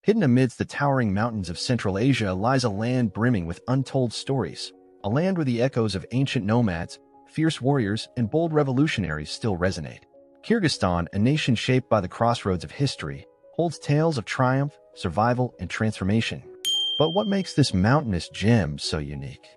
Hidden amidst the towering mountains of Central Asia lies a land brimming with untold stories, a land where the echoes of ancient nomads, fierce warriors, and bold revolutionaries still resonate. Kyrgyzstan, a nation shaped by the crossroads of history, holds tales of triumph, survival, and transformation. But what makes this mountainous gem so unique?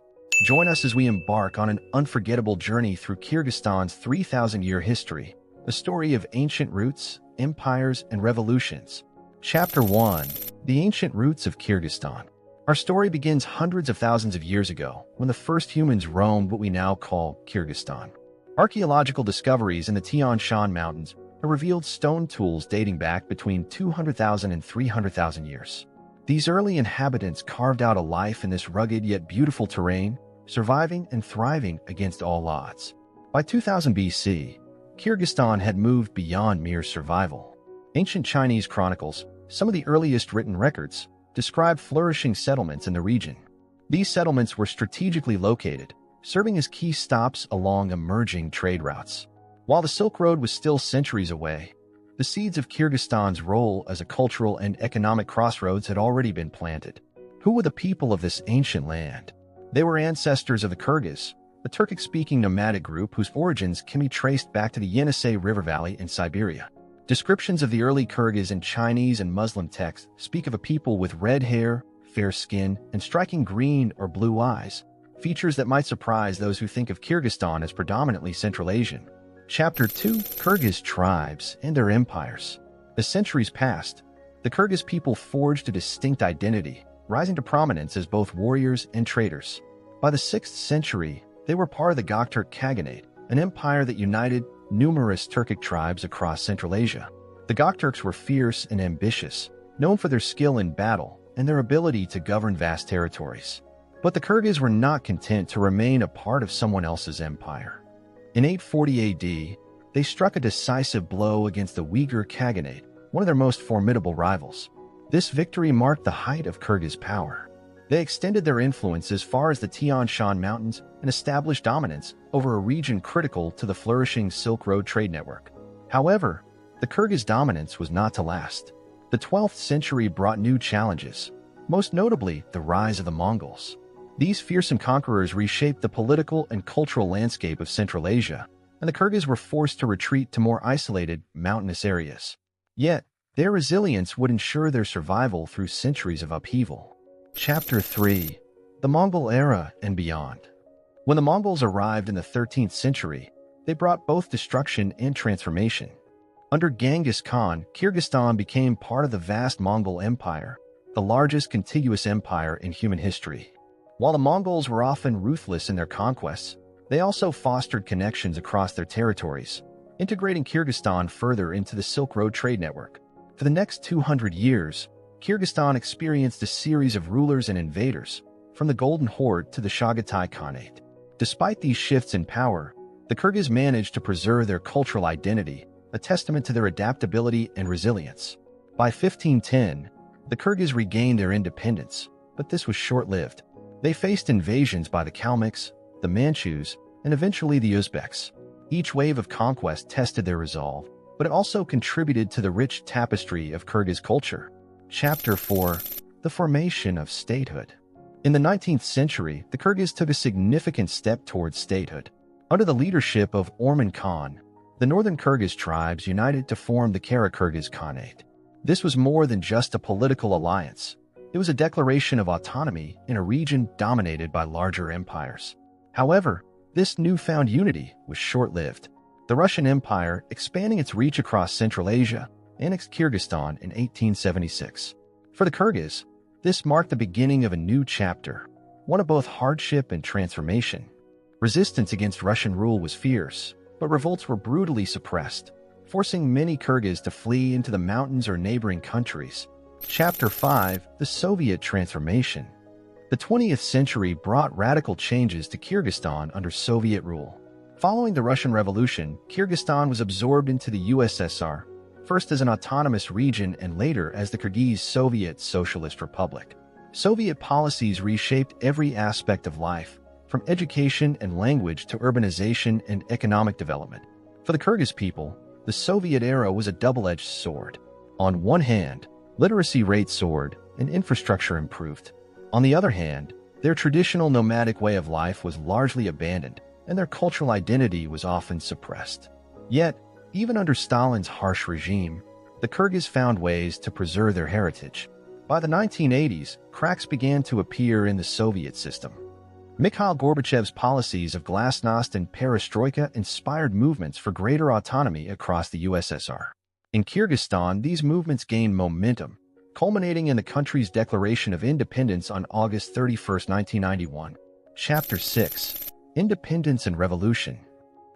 Join us as we embark on an unforgettable journey through Kyrgyzstan's 3,000-year history, a story of ancient roots, empires, and revolutions. Chapter 1. The Ancient Roots of Kyrgyzstan. Our story begins hundreds of thousands of years ago, when the first humans roamed what we now call Kyrgyzstan. Archaeological discoveries in the Tian Shan Mountains have revealed stone tools dating back between 200,000 and 300,000 years. These early inhabitants carved out a life in this rugged yet beautiful terrain, surviving and thriving against all odds. By 2000 BC, Kyrgyzstan had moved beyond mere survival. Ancient Chinese chronicles, some of the earliest written records, describe flourishing settlements in the region. These settlements were strategically located, serving as key stops along emerging trade routes. While the Silk Road was still centuries away, the seeds of Kyrgyzstan's role as a cultural and economic crossroads had already been planted. Who were the people of this ancient land? They were ancestors of the Kyrgyz, a Turkic-speaking nomadic group whose origins can be traced back to the Yenisei River Valley in Siberia. Descriptions of the early Kyrgyz in Chinese and Muslim texts speak of a people with red hair, fair skin, and striking green or blue eyes, features that might surprise those who think of Kyrgyzstan as predominantly Central Asian. Chapter 2. Kyrgyz Tribes and Their Empires. As centuries passed, the Kyrgyz people forged a distinct identity, rising to prominence as both warriors and traders. By the 6th century, they were part of the Göktürk Khaganate, an empire that united numerous Turkic tribes across Central Asia. The Göktürks were fierce and ambitious, known for their skill in battle and their ability to govern vast territories. But the Kyrgyz were not content to remain a part of someone else's empire. In 840 AD, they struck a decisive blow against the Uyghur Khaganate, one of their most formidable rivals. This victory marked the height of Kyrgyz power. They extended their influence as far as the Tian Shan Mountains and established dominance over a region critical to the flourishing Silk Road trade network. However, the Kyrgyz dominance was not to last. The 12th century brought new challenges, most notably the rise of the Mongols. These fearsome conquerors reshaped the political and cultural landscape of Central Asia, and the Kyrgyz were forced to retreat to more isolated, mountainous areas. Yet, their resilience would ensure their survival through centuries of upheaval. Chapter 3. The Mongol Era and Beyond. When the Mongols arrived in the 13th century, they brought both destruction and transformation. Under Genghis Khan, Kyrgyzstan became part of the vast Mongol Empire, the largest contiguous empire in human history. While the Mongols were often ruthless in their conquests, they also fostered connections across their territories, integrating Kyrgyzstan further into the Silk Road trade network. For the next 200 years, Kyrgyzstan experienced a series of rulers and invaders, from the Golden Horde to the Chagatai Khanate. Despite these shifts in power, the Kyrgyz managed to preserve their cultural identity, a testament to their adaptability and resilience. By 1510, the Kyrgyz regained their independence, but this was short-lived. They faced invasions by the Kalmyks, the Manchus, and eventually the Uzbeks. Each wave of conquest tested their resolve, but it also contributed to the rich tapestry of Kyrgyz culture. Chapter 4. The Formation of Statehood. In the 19th century, the Kyrgyz took a significant step towards statehood. Under the leadership of Orman Khan, the northern Kyrgyz tribes united to form the Kara-Kyrgyz Khanate. This was more than just a political alliance. It was a declaration of autonomy in a region dominated by larger empires. However, this newfound unity was short-lived. The Russian Empire, expanding its reach across Central Asia, annexed Kyrgyzstan in 1876. For the Kyrgyz, this marked the beginning of a new chapter, one of both hardship and transformation. Resistance against Russian rule was fierce, but revolts were brutally suppressed, forcing many Kyrgyz to flee into the mountains or neighboring countries. Chapter 5. The Soviet Transformation. The 20th century brought radical changes to Kyrgyzstan under Soviet rule. Following the Russian Revolution, Kyrgyzstan was absorbed into the USSR, first as an autonomous region and later as the Kyrgyz Soviet Socialist Republic. Soviet policies reshaped every aspect of life, from education and language to urbanization and economic development. For the Kyrgyz people, the Soviet era was a double-edged sword. On one hand, Literacy rates soared, and infrastructure improved. On the other hand, their traditional nomadic way of life was largely abandoned, and their cultural identity was often suppressed. Yet, even under Stalin's harsh regime, the Kyrgyz found ways to preserve their heritage. By the 1980s, cracks began to appear in the Soviet system. Mikhail Gorbachev's policies of glasnost and perestroika inspired movements for greater autonomy across the USSR. In Kyrgyzstan, these movements gained momentum, culminating in the country's declaration of independence on August 31, 1991. Chapter 6: Independence and Revolution.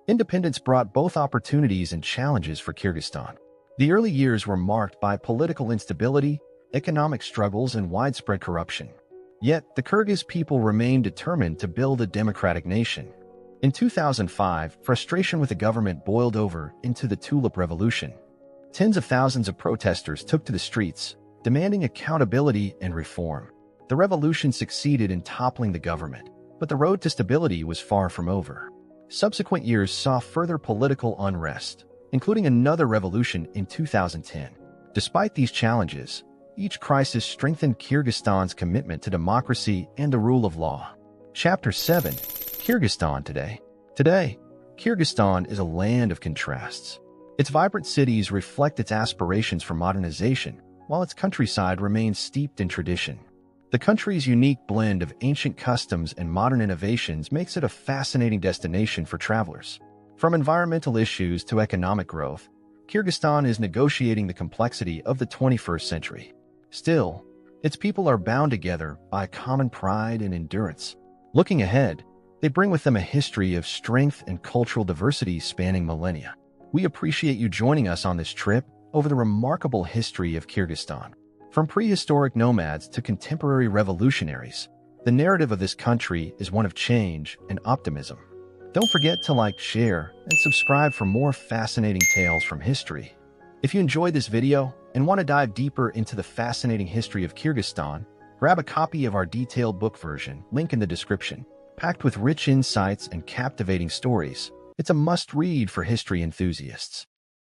Independence brought both opportunities and challenges for Kyrgyzstan. The early years were marked by political instability, economic struggles, and widespread corruption. Yet, the Kyrgyz people remained determined to build a democratic nation. In 2005, frustration with the government boiled over into the Tulip Revolution. Tens of thousands of protesters took to the streets, demanding accountability and reform. The revolution succeeded in toppling the government, but the road to stability was far from over. Subsequent years saw further political unrest, including another revolution in 2010. Despite these challenges, each crisis strengthened Kyrgyzstan's commitment to democracy and the rule of law. Chapter 7: Kyrgyzstan Today. Today, Kyrgyzstan is a land of contrasts. Its vibrant cities reflect its aspirations for modernization, while its countryside remains steeped in tradition. The country's unique blend of ancient customs and modern innovations makes it a fascinating destination for travelers. From environmental issues to economic growth, Kyrgyzstan is negotiating the complexity of the 21st century. Still, its people are bound together by common pride and endurance. Looking ahead, they bring with them a history of strength and cultural diversity spanning millennia. We appreciate you joining us on this trip over the remarkable history of Kyrgyzstan. From prehistoric nomads to contemporary revolutionaries, the narrative of this country is one of change and optimism. Don't forget to like, share, and subscribe for more fascinating tales from history. If you enjoyed this video and want to dive deeper into the fascinating history of Kyrgyzstan, grab a copy of our detailed book version, link in the description. Packed with rich insights and captivating stories, it's a must-read for history enthusiasts.